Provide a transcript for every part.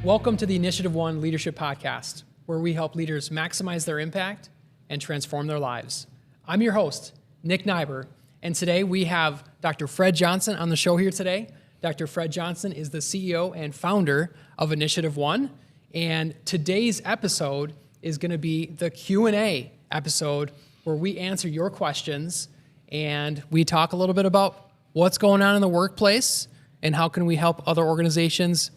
Welcome to the InitiativeOne Leadership Podcast, where we help leaders maximize their impact and transform their lives. I'm your host, Nick Nyber, and today we have Dr. Fred Johnson on the show here today. Dr. Fred Johnson is the CEO and founder of InitiativeOne, and today's episode is going to be the Q&A episode where we answer your questions and we talk a little bit about what's going on in the workplace and how can we help other organizations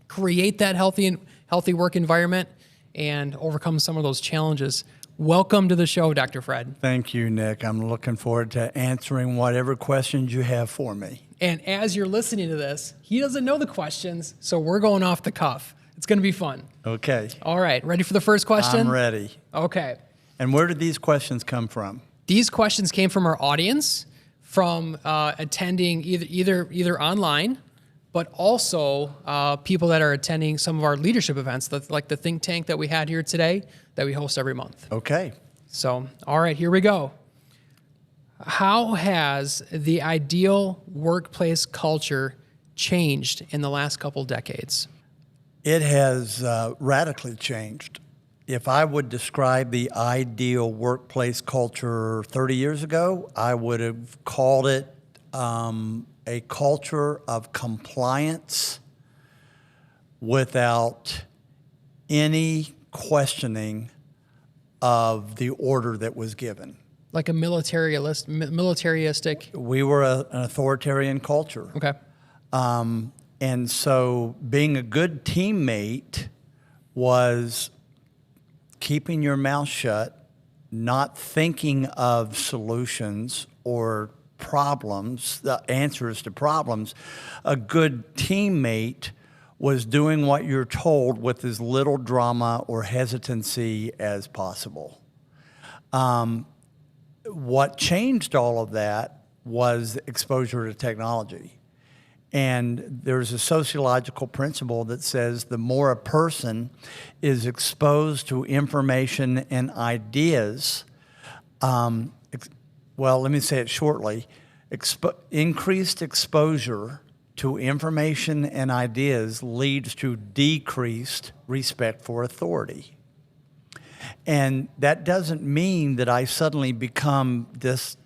create that healthy work environment and overcome some of those challenges. Welcome to the show, Dr. Fred. Thank you, Nick. I'm looking forward to answering whatever questions you have for me. And as you're listening to this, he doesn't know the questions, so we're going off the cuff. It's going to be fun. Okay. All right. Ready for the first question? I'm ready. Okay. And where did these questions come from? These questions came from our audience, from attending either online, but also people that are attending some of our leadership events, like the think tank that we had here today that we host every month. Okay. So, all right, here we go. How has the ideal workplace culture changed in the last couple decades? It has radically changed. If I would describe the ideal workplace culture 30 years ago, I would have called it a culture of compliance without any questioning of the order that was given. Like a militaristic. We were an authoritarian culture. Okay. And so being a good teammate was keeping your mouth shut, not thinking of solutions or problems, the answers to problems. A good teammate was doing what you're told with as little drama or hesitancy as possible. What changed all of that was exposure to technology. And there's a sociological principle that says the more a person is exposed to information and ideas, well, let me say it shortly, increased exposure to information and ideas leads to decreased respect for authority. And that doesn't mean that I suddenly become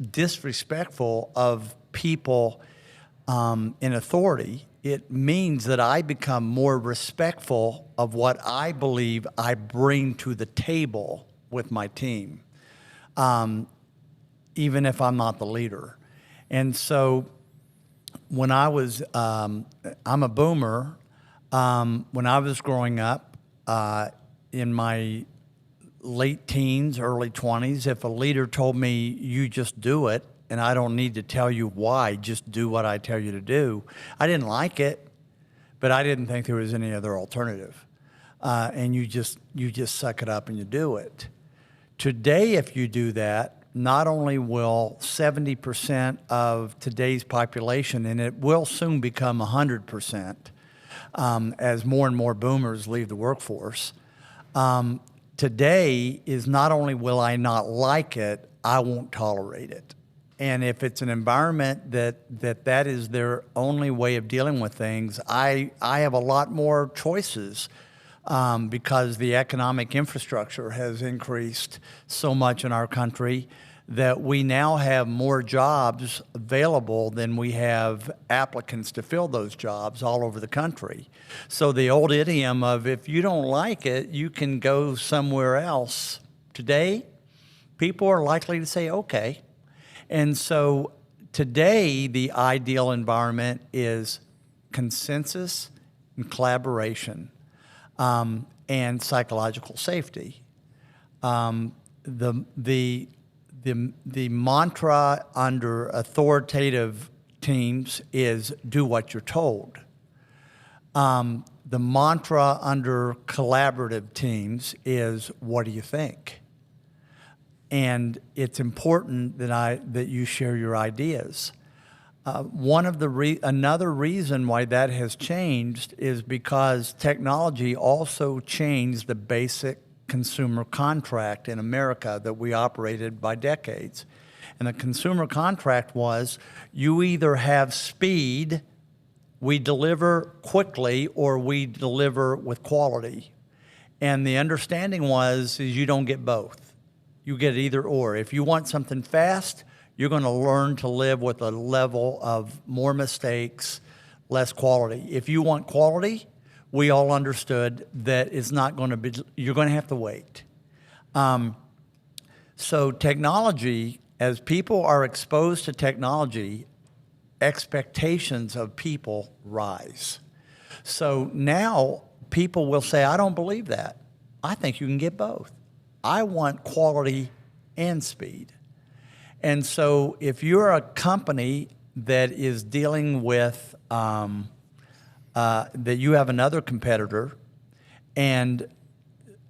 disrespectful of people in authority. It means that I become more respectful of what I believe I bring to the table with my team, even if I'm not the leader. And so when I was, I'm a boomer, when I was growing up in my late teens, early 20s, if a leader told me, you just do it, and I don't need to tell you why, just do what I tell you to do, I didn't like it, but I didn't think there was any other alternative. And you just suck it up and you do it. Today, if you do that, not only will 70% of today's population, and it will soon become 100% as more and more boomers leave the workforce, today is not only will I not like it, I won't tolerate it. And if it's an environment that is their only way of dealing with things, I have a lot more choices because the economic infrastructure has increased so much in our country that we now have more jobs available than we have applicants to fill those jobs all over the country. So the old idiom of if you don't like it, you can go somewhere else. Today, people are likely to say, okay. And so today, the ideal environment is consensus and collaboration and psychological safety. The mantra under authoritative teams is do what you're told. The mantra under collaborative teams is what do you think? And it's important that you share your ideas. Another reason why that has changed is because technology also changed the basic consumer contract in America that we operated by decades. And the consumer contract was you either have speed We deliver quickly or we deliver with quality. And the understanding is you don't get both. You get either or. If you want something fast, you're going to learn to live with a level of more mistakes, less quality. If you want quality, we all understood that it's not going to be, you're going to have to wait. So technology, as people are exposed to technology, expectations of people rise. So now people will say, I don't believe that. I think you can get both. I want quality and speed. And so if you're a company that is dealing with, that you have another competitor and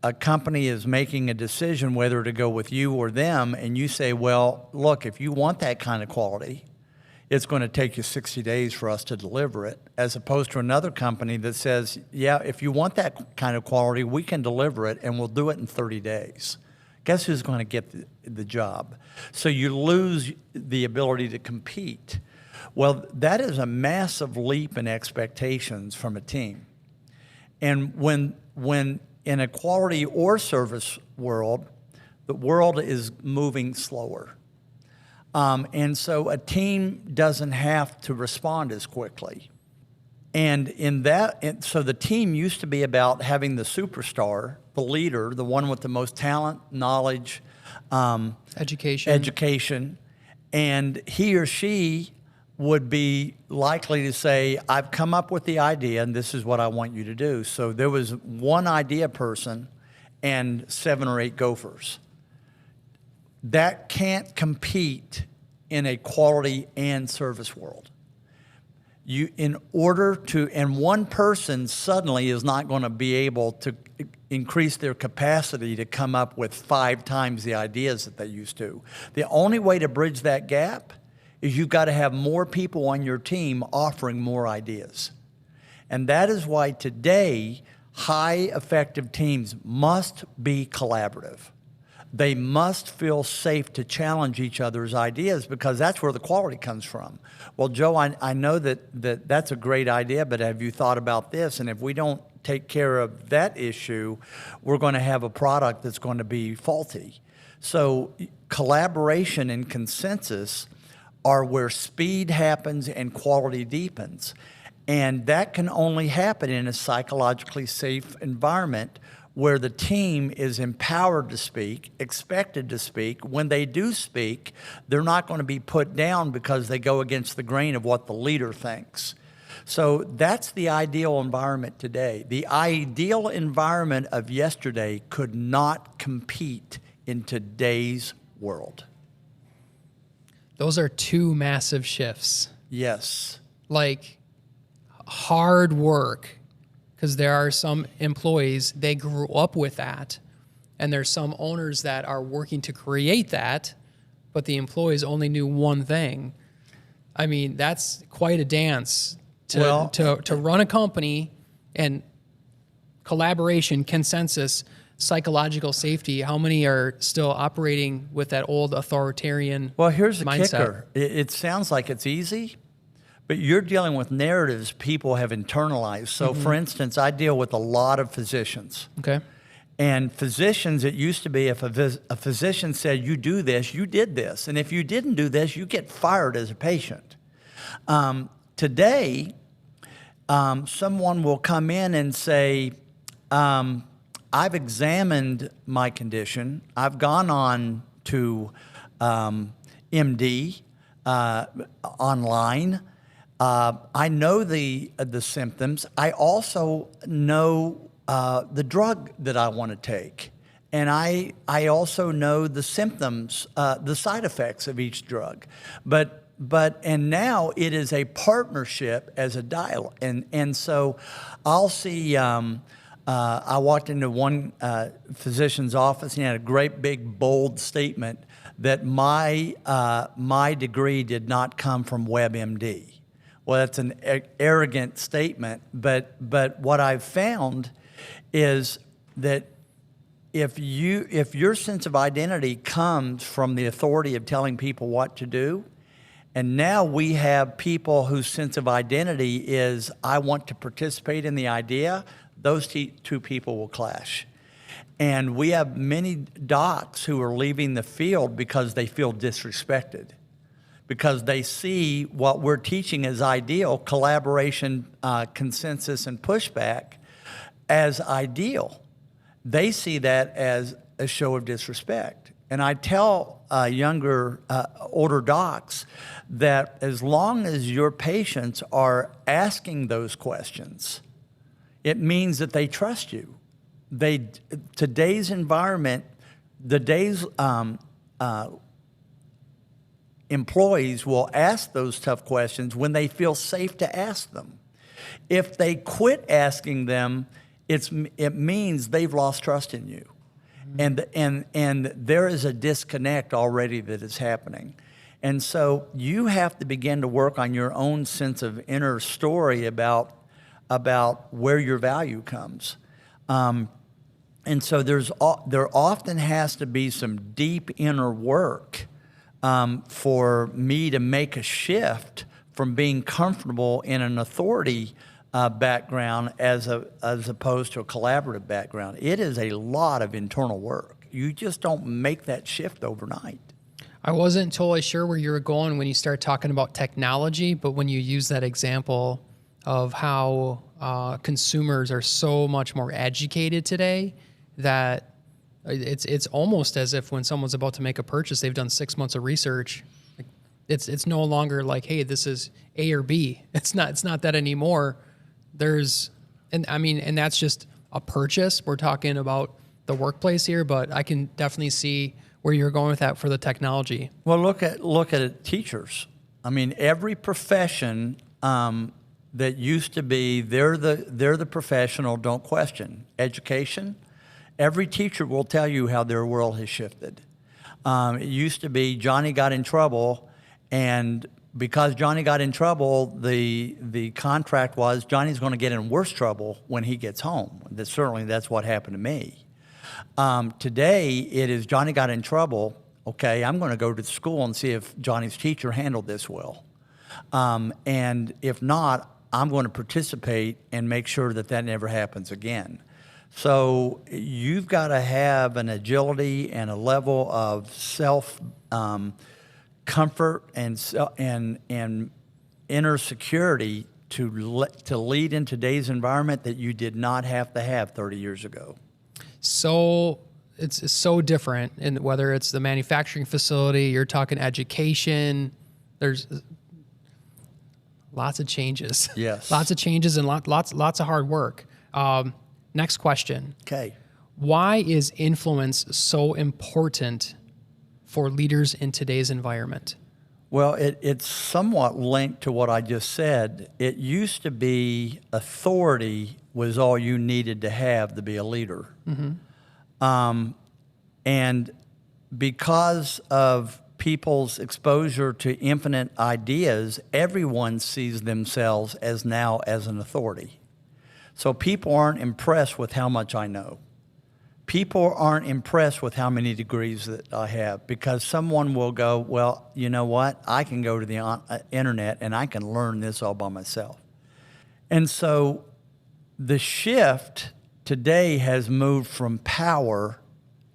a company is making a decision whether to go with you or them, and you say, well, look, if you want that kind of quality, it's going to take you 60 days for us to deliver it, as opposed to another company that says, yeah, if you want that kind of quality, we can deliver it and we'll do it in 30 days. Guess who's going to get the job? So you lose the ability to compete. Well, that is a massive leap in expectations from a team. And when in a quality or service world, the world is moving slower. And so a team doesn't have to respond as quickly. And so the team used to be about having the superstar, the leader, the one with the most talent, knowledge, education, and he or she would be likely to say, I've come up with the idea and this is what I want you to do. So there was one idea person and 7 or 8 gophers. That can't compete in a quality and service world. And one person suddenly is not going to be able to increase their capacity to come up with 5 times the ideas that they used to. The only way to bridge that gap is you've got to have more people on your team offering more ideas. And that is why today, high effective teams must be collaborative. They must feel safe to challenge each other's ideas because that's where the quality comes from. Well, Joe, I know that's a great idea, but have you thought about this? And if we don't take care of that issue, we're going to have a product that's going to be faulty. So collaboration and consensus are where speed happens and quality deepens. And that can only happen in a psychologically safe environment where the team is empowered to speak, expected to speak. When they do speak, they're not going to be put down because they go against the grain of what the leader thinks. So that's the ideal environment today. The ideal environment of yesterday could not compete in today's world. Those are 2 massive shifts. Yes. Like hard work, because there are some employees, they grew up with that, and there's some owners that are working to create that, but the employees only knew one thing. I mean, that's quite a dance to run a company, and collaboration, consensus, psychological safety. How many are still operating with that old authoritarian mindset? Well, here's the kicker. It sounds like it's easy, but you're dealing with narratives people have internalized. So, for instance, I deal with a lot of physicians. Okay. And physicians, it used to be if a physician said, you do this, you did this. And if you didn't do this, you get fired as a patient. Today, someone will come in and say, I've examined my condition. I've gone on to MD online. I know the symptoms. I also know the drug that I want to take. And I also know the symptoms, the side effects of each drug. And now it is a partnership as a dialogue. And so I'll see, I walked into one physician's office and he had a great big bold statement that my degree did not come from WebMD. Well, that's an arrogant statement, but what I've found is that if your sense of identity comes from the authority of telling people what to do, And now we have people whose sense of identity is, I want to participate in the idea. Those two people will clash. And we have many docs who are leaving the field because they feel disrespected, because they see what we're teaching as ideal, collaboration, consensus, and pushback, as ideal. They see that as a show of disrespect. And I tell older docs that as long as your patients are asking those questions, it means that they trust you. Today's environment, employees will ask those tough questions when they feel safe to ask them. If they quit asking them, it means they've lost trust in you. And there is a disconnect already that is happening. And so you have to begin to work on your own sense of inner story about where your value comes. And so there often has to be some deep inner work for me to make a shift from being comfortable in an authority background as opposed to a collaborative background. It is a lot of internal work. You just don't make that shift overnight. I wasn't totally sure where you were going when you started talking about technology, but when you use that example of how consumers are so much more educated today, that it's almost as if when someone's about to make a purchase, they've done 6 months of research. It's no longer like, hey, this is A or B. It's not that anymore. And that's just a purchase. We're talking about the workplace here, but I can definitely see where you're going with that for the technology. Well, look at it, teachers. I mean, every profession that used to be, they're the professional, don't question. Education, every teacher will tell you how their world has shifted. It used to be Johnny got in trouble, and because Johnny got in trouble, the contract was Johnny's going to get in worse trouble when he gets home. Certainly that's what happened to me. Today, it is Johnny got in trouble. Okay, I'm going to go to the school and see if Johnny's teacher handled this well. And if not, I'm going to participate and make sure that never happens again. So you've got to have an agility and a level of self comfort and inner security to lead in today's environment that you did not have to have 30 years ago. So it's so different, and whether it's the manufacturing facility, you're talking education, there's lots of changes. Yes. Lots of changes and lots of hard work. Next question. Okay. Why is influence so important for leaders in today's environment? Well, it's somewhat linked to what I just said. It used to be authority was all you needed to have to be a leader. Mm-hmm. And because of people's exposure to infinite ideas, everyone sees themselves as an authority. So people aren't impressed with how much I know. People aren't impressed with how many degrees that I have, because someone will go, well, you know what? I can go to the internet and I can learn this all by myself. And so the shift today has moved from power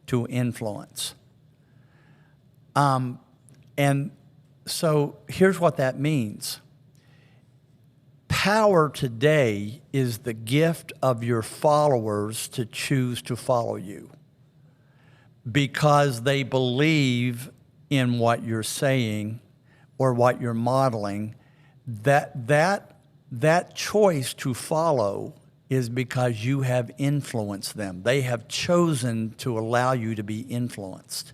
to influence. And so here's what that means. Power today is the gift of your followers to choose to follow you because they believe in what you're saying or what you're modeling. That choice to follow is because you have influenced them. They have chosen to allow you to be influenced.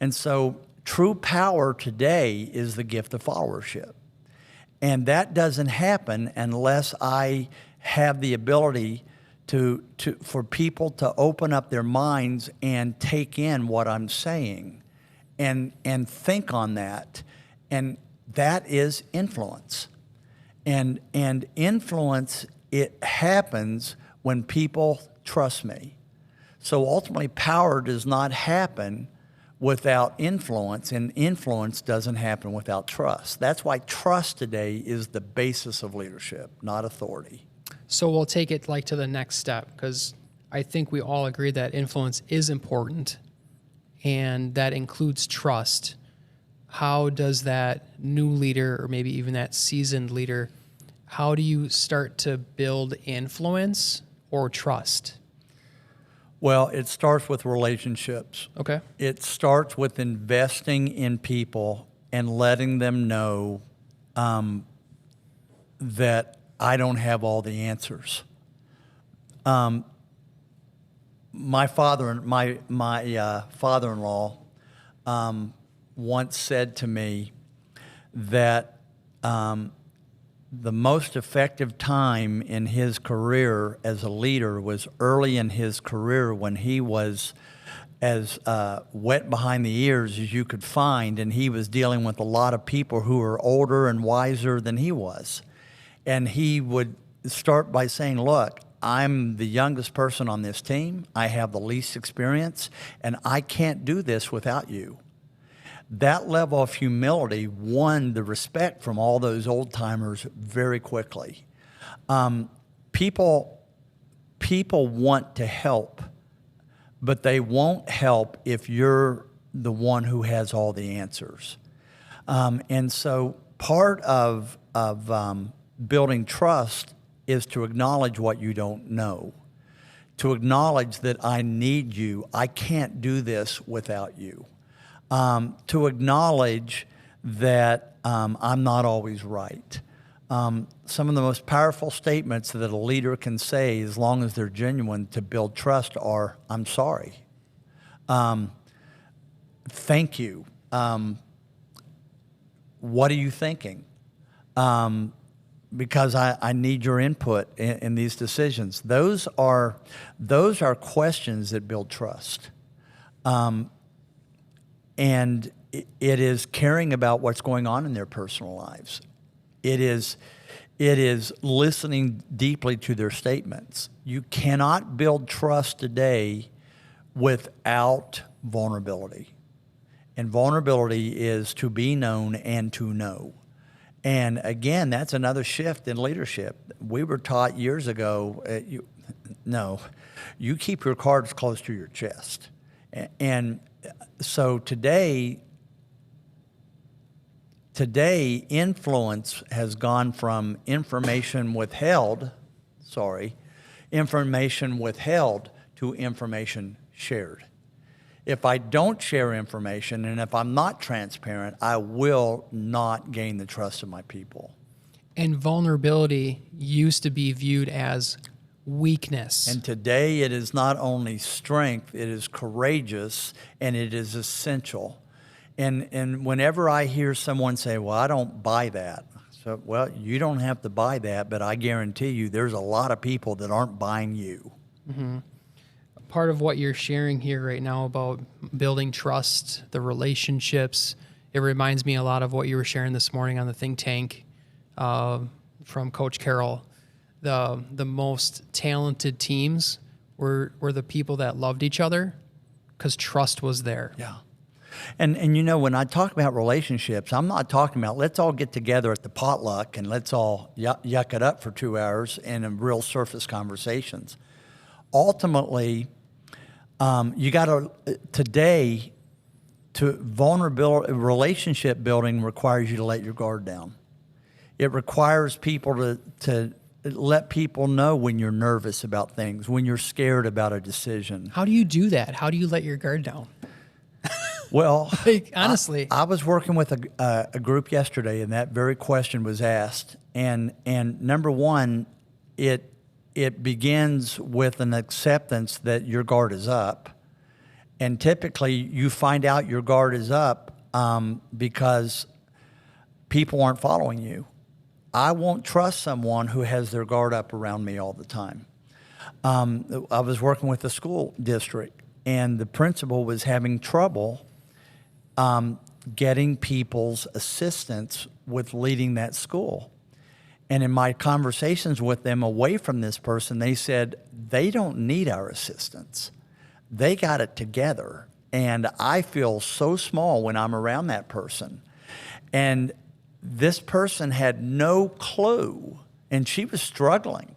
And so true power today is the gift of followership. And that doesn't happen unless I have the ability for people to open up their minds and take in what I'm saying and think on that. And that is influence. And influence, it happens when people trust me. So ultimately, power does not happen without influence, and influence doesn't happen without trust. That's why trust today is the basis of leadership, not authority. So we'll take it like to the next step, because I think we all agree that influence is important, and that includes trust. How does that new leader, or maybe even that seasoned leader, how do you start to build influence or trust? Well, it starts with relationships. Okay. It starts with investing in people and letting them know that I don't have all the answers. My father-in-law once said to me that the most effective time in his career as a leader was early in his career, when he was as wet behind the ears as you could find, and he was dealing with a lot of people who were older and wiser than he was. And he would start by saying, look, I'm the youngest person on this team, I have the least experience, and I can't do this without you. That level of humility won the respect from all those old timers very quickly. People want to help, but they won't help if you're the one who has all the answers. And so part of building trust is to acknowledge what you don't know, to acknowledge that I need you, I can't do this without you. To acknowledge that I'm not always right. Some of the most powerful statements that a leader can say, as long as they're genuine, to build trust are, I'm sorry. Thank you. What are you thinking? Because I need your input in these decisions. Those are questions that build trust. And it is caring about what's going on in their personal lives. It is listening deeply to their statements. You cannot build trust today without vulnerability. And vulnerability is to be known and to know. And again, that's another shift in leadership. We were taught years ago, you keep your cards close to your chest. And so today, influence has gone from information withheld to information shared. If I don't share information and if I'm not transparent, I will not gain the trust of my people. And vulnerability used to be viewed as weakness. And today it is not only strength, it is courageous, and it is essential. And whenever I hear someone say, well, I don't buy that. So, well, you don't have to buy that, but I guarantee you there's a lot of people that aren't buying you. Mm-hmm. Part of what you're sharing here right now about building trust, the relationships, it reminds me a lot of what you were sharing this morning on the think tank from Coach Carroll. The most talented teams were the people that loved each other because trust was there. Yeah. And you know, when I talk about relationships, I'm not talking about let's all get together at the potluck and let's all yuck it up for 2 hours in real surface conversations. Ultimately, you got to today, relationship building requires you to let your guard down. It requires people to let people know when you're nervous about things, when you're scared about a decision. How do you do that? How do you let your guard down? Well, honestly, I was working with a group yesterday, and that very question was asked. And number one, it begins with an acceptance that your guard is up. And typically, you find out your guard is up because people aren't following you. I won't trust someone who has their guard up around me all the time. I was working with a school district, and the principal was having trouble getting people's assistance with leading that school. And in my conversations with them away from this person, they said they don't need our assistance. They got it together. And I feel so small when I'm around that person. And this person had no clue, and she was struggling.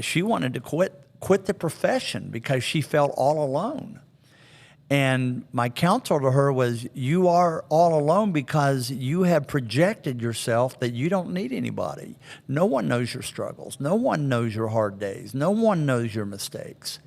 She wanted to quit the profession because she felt all alone. And my counsel to her was, you are all alone because you have projected yourself that you don't need anybody. No one knows your struggles. No one knows your hard days. No one knows your mistakes.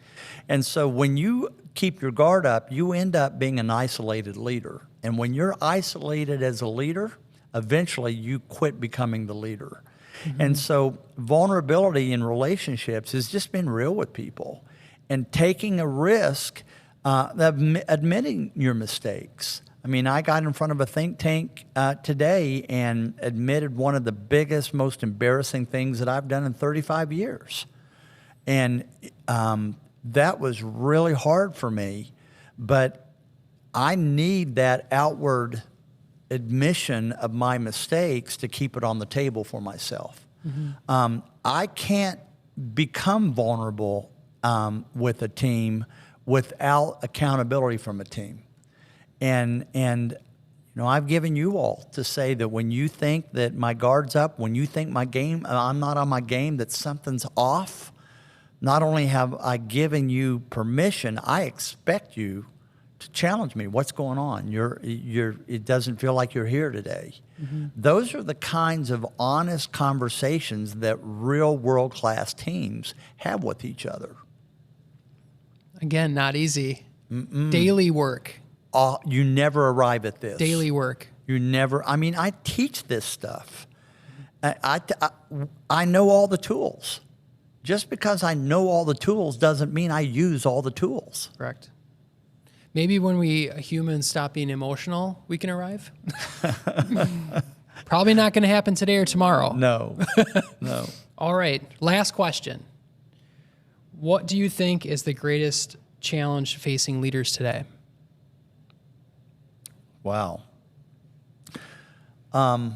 And so when you keep your guard up, you end up being an isolated leader. And when you're isolated as a leader, eventually you quit becoming the leader. Mm-hmm. And so vulnerability in relationships has just been real with people. And taking a risk, admitting your mistakes. I mean, I got in front of a think tank today and admitted one of the biggest, most embarrassing things that I've done in 35 years. And that was really hard for me, but I need that outward admission of my mistakes to keep it on the table for myself. Mm-hmm. I can't become vulnerable with a team without accountability from a team. And you know, I've given you all to say that when you think that my guard's up, when you think I'm not on my game, that something's off, not only have I given you permission, I expect you to challenge me. What's going on? It doesn't feel like you're here today. Mm-hmm. Those are the kinds of honest conversations that real world-class teams have with each other. Again, not easy. Mm-mm. Daily work. You never arrive at this. Daily work. I teach this stuff. I know all the tools. Just because I know all the tools doesn't mean I use all the tools. Correct. Maybe when we humans stop being emotional, we can arrive. Probably not going to happen today or tomorrow. No. All right. Last question. What do you think is the greatest challenge facing leaders today? Wow. I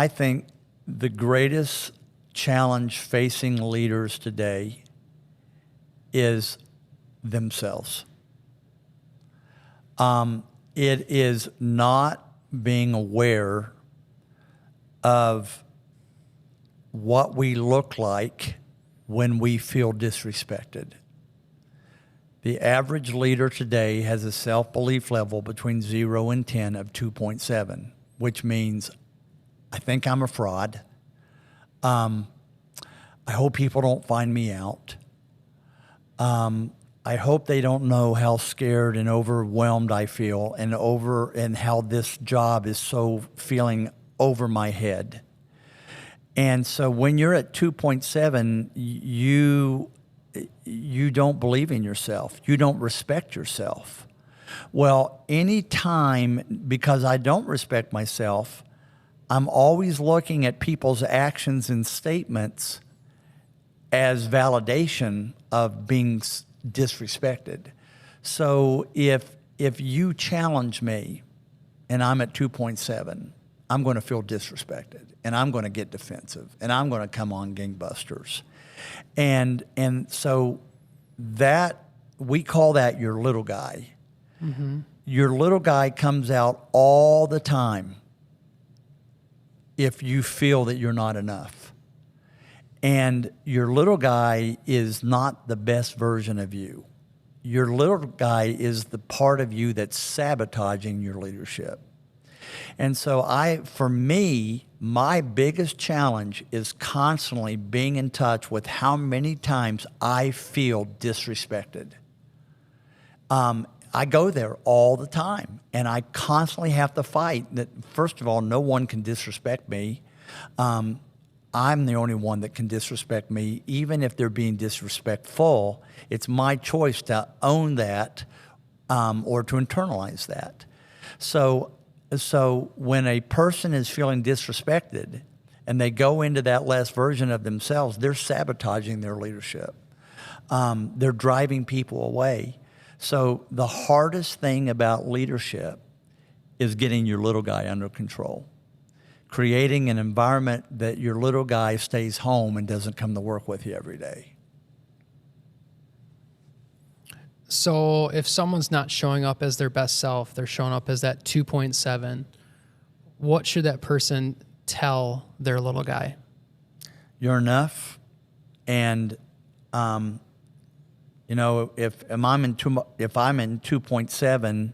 think the greatest challenge facing leaders today is themselves. It is not being aware of what we look like when we feel disrespected. The average leader today has a self-belief level between 0 and 10 of 2.7, which means I think I'm a fraud. I hope people don't find me out. I hope they don't know how scared and overwhelmed I feel and how this job is so feeling over my head. And so when you're at 2.7, you don't believe in yourself. You don't respect yourself. Well, anytime, because I don't respect myself, I'm always looking at people's actions and statements as validation of being disrespected. So if you challenge me and I'm at 2.7, I'm going to feel disrespected, and I'm going to get defensive, and I'm going to come on gangbusters. And so that, we call that your little guy. Mm-hmm. Your little guy comes out all the time if you feel that you're not enough. And your little guy is not the best version of you. Your little guy is the part of you that's sabotaging your leadership. And so for me, my biggest challenge is constantly being in touch with how many times I feel disrespected. I go there all the time, and I constantly have to fight that, first of all, no one can disrespect me. I'm the only one that can disrespect me, even if they're being disrespectful. It's my choice to own that or to internalize that. So when a person is feeling disrespected and they go into that less version of themselves, they're sabotaging their leadership. They're driving people away. So the hardest thing about leadership is getting your little guy under control, creating an environment that your little guy stays home and doesn't come to work with you every day. So if someone's not showing up as their best self, they're showing up as that 2.7, what should that person tell their little guy? You're enough. And, if I'm in 2.7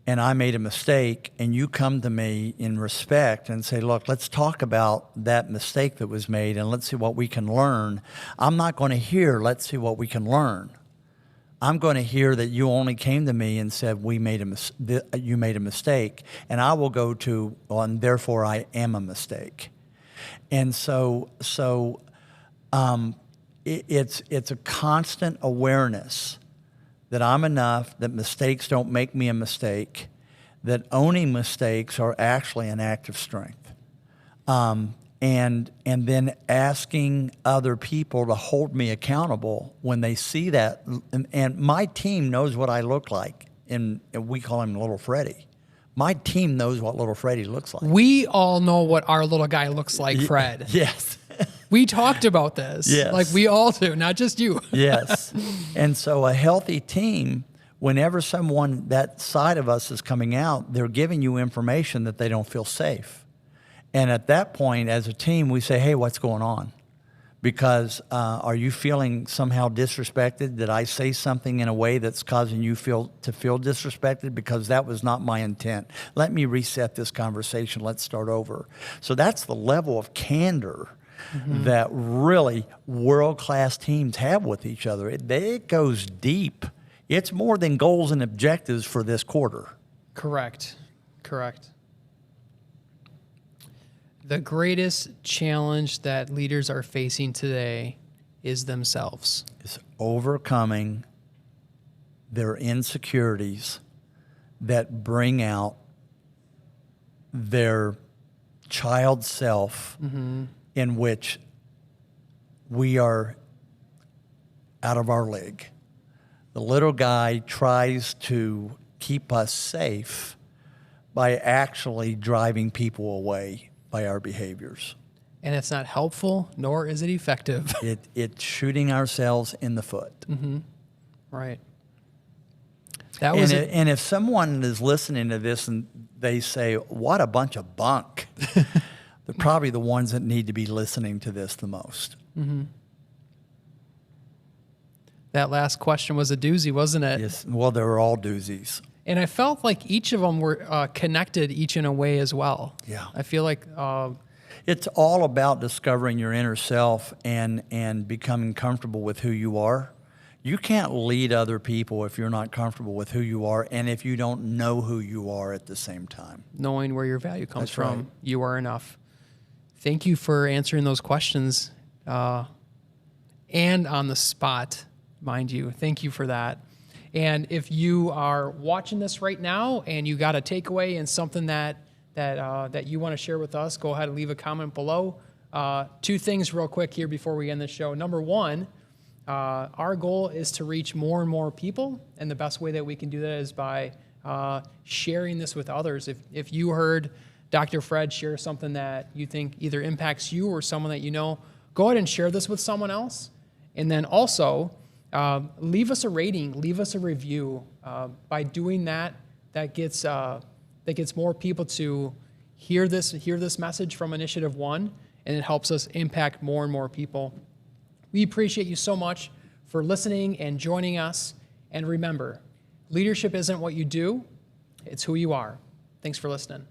and I made a mistake and you come to me in respect and say, look, let's talk about that mistake that was made and let's see what we can learn. I'm not going to hear, let's see what we can learn. I'm going to hear that you only came to me and said, you made a mistake. And I will go to, and therefore I am a mistake. And so it's a constant awareness that I'm enough, that mistakes don't make me a mistake, that owning mistakes are actually an act of strength. And then asking other people to hold me accountable when they see that. And my team knows what I look like, and we call him Little Freddie. My team knows what Little Freddie looks like. We all know what our little guy looks like, Fred. Yes. We talked about this. Yes. Like we all do, not just you. Yes. And so a healthy team, whenever someone, that side of us is coming out, they're giving you information that they don't feel safe. And at that point, as a team, we say, hey, what's going on? Because are you feeling somehow disrespected? Did I say something in a way that's causing you to feel disrespected? Because that was not my intent. Let me reset this conversation. Let's start over. So that's the level of candor that really world-class teams have with each other. It goes deep. It's more than goals and objectives for this quarter. Correct. The greatest challenge that leaders are facing today is themselves. It's overcoming their insecurities that bring out their child self in which we are out of our league. The little guy tries to keep us safe by actually driving people away by our behaviors. And it's not helpful, nor is it effective. It's shooting ourselves in the foot. Right. And if someone is listening to this and they say, what a bunch of bunk, they're probably the ones that need to be listening to this the most. That last question was a doozy, wasn't it? Yes. Well, they were all doozies. And I felt like each of them were connected, each in a way as well. Yeah. I feel like it's all about discovering your inner self and becoming comfortable with who you are. You can't lead other people if you're not comfortable with who you are and if you don't know who you are at the same time. Knowing where your value comes That's from. right. You are enough. Thank you for answering those questions and on the spot, mind you. Thank you for that. And if you are watching this right now and you got a takeaway and something that you want to share with us, go ahead and leave a comment below. 2 things real quick here before we end the show. Number 1, our goal is to reach more and more people, and the best way that we can do that is by sharing this with others. If you heard Dr. Fred share something that you think either impacts you or someone that you know, go ahead and share this with someone else. And then also, leave us a rating, leave us a review. By doing that, that gets more people to hear this message from Initiative One, and it helps us impact more and more people. We appreciate you so much for listening and joining us. And remember, leadership isn't what you do, it's who you are. Thanks for listening.